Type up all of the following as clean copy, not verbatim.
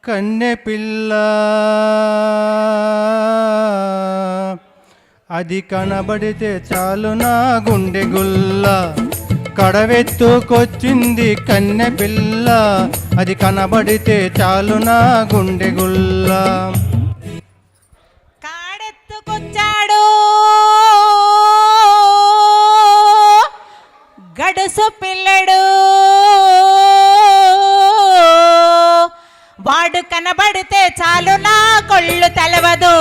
కన్నె పిల్ల అది కనబడితే చాలు నా గుండె గుల్ల. కడవెత్తుకొచ్చింది కన్నె పిల్ల అది కనబడితే చాలు నా గుండె గుల్ల. కాడెత్తుకొచ్చాడు గడుసు పిల్లడు వాడు కనబడితే చాలు నా కొళ్ళు తెలవదు.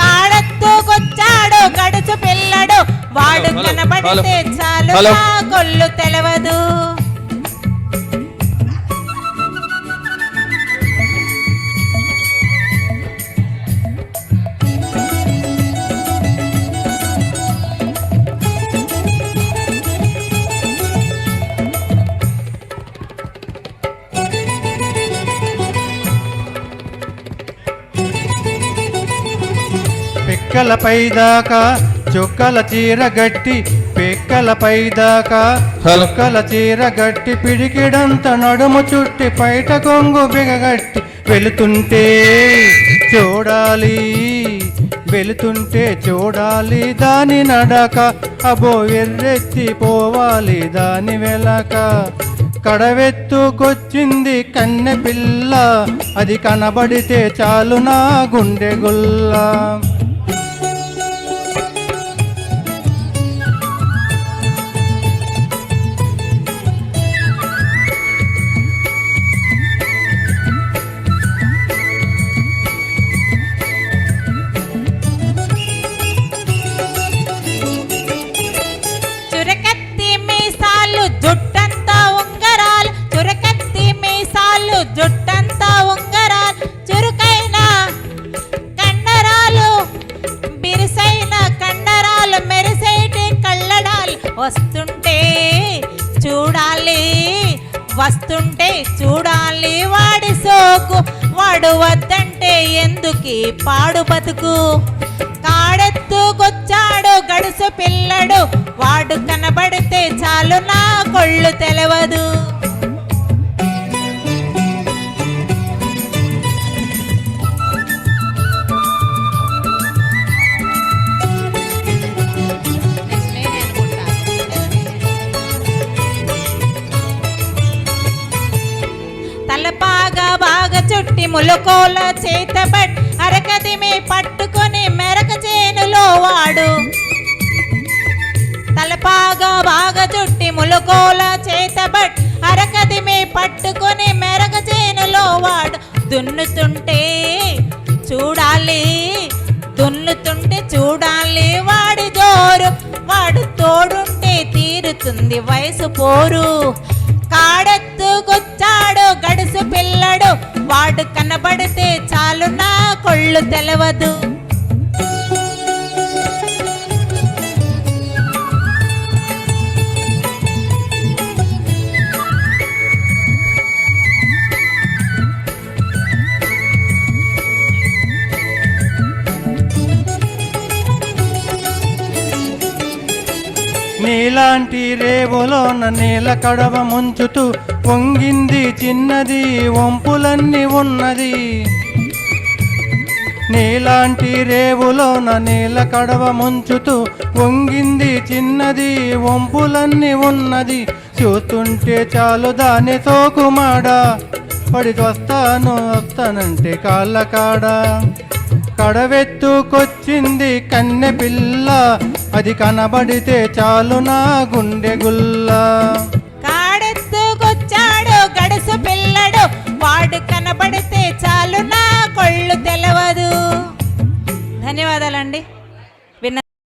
కాడెత్తుకొచ్చాడు గడుసు పిల్లడు వాడు కనబడితే చాలు నా కొళ్ళు తెలవదు. పెక్కల పైదాకా చుక్కల చీర గట్టి, పెక్కల పైదాకా చుక్కల చీర గట్టి, పిడికిడంత నడుము చుట్టి పైట కొంగు బిగగట్టి, వెళుతుంటే చూడాలి వెళుతుంటే చూడాలి దాని నడక, అబో ఎర్రెత్తిపోవాలి దాని వెలక. కడవెత్తుకొచ్చింది కన్నె పిల్ల అది కనబడితే చాలు నా గుండె గుల్ల. జుట్టంతా ఉంగరాలు చురకత్తి మీసాలు జుట్టంతా ఉంగరాలు చురుకైన కండరాలు బిరుసైన కండరాలు మెరిసేటి కళ్ళడాలు వస్తుంటే చూడాలి వస్తుంటే చూడాలి వాడి సోకు వాడు వద్దంటే ఎందుకీ పాడు బతుకు. కాడెత్తుకొచ్చాడు గడుసు పిల్లడు వాడు కనబడితే చాలు నా కొళ్ళు తెలవదు. తలపాగా బాగా చుట్టి ములకోల చేతబట్ అరకదిమి పట్టుకొని మెరక చేనులో వాడు. తలపాగా బాగా చుట్టి ములకోల చేతబట్ అరకదిమి పట్టుకొని మెరక చేనులో వాడు. దున్నుతుంటే చూడాలి దున్నుతుంటే చూడాలి వాడి జోరు వాడు తోడుంటే తీరుతుంది వయసు పోరు. కాడెత్తుకొచ్చాడు గడుసు పిల్లడు వాడు కనబడితే చాలు నా కొళ్ళు తెలవదు. నీలాంటి రేవులోన నేల కడవ ముంచుతూ పొంగింది చిన్నది వంపులన్నీ ఉన్నది. నీలాంటి రేవులోన నేల కడవ ముంచుతూ పొంగింది చిన్నది వంపులన్నీ ఉన్నది. చూస్తుంటే చాలు దాని సోకుమాడా పడి వస్తానంటే కాళ్ళ కాడ. కడవెత్తుకొచ్చింది కన్నె పిల్ల అది కనబడితే చాలు నా గుండె గుల్ల. కాడెత్తుకొచ్చాడు గడుసు పిల్లడు వాడు కనబడితే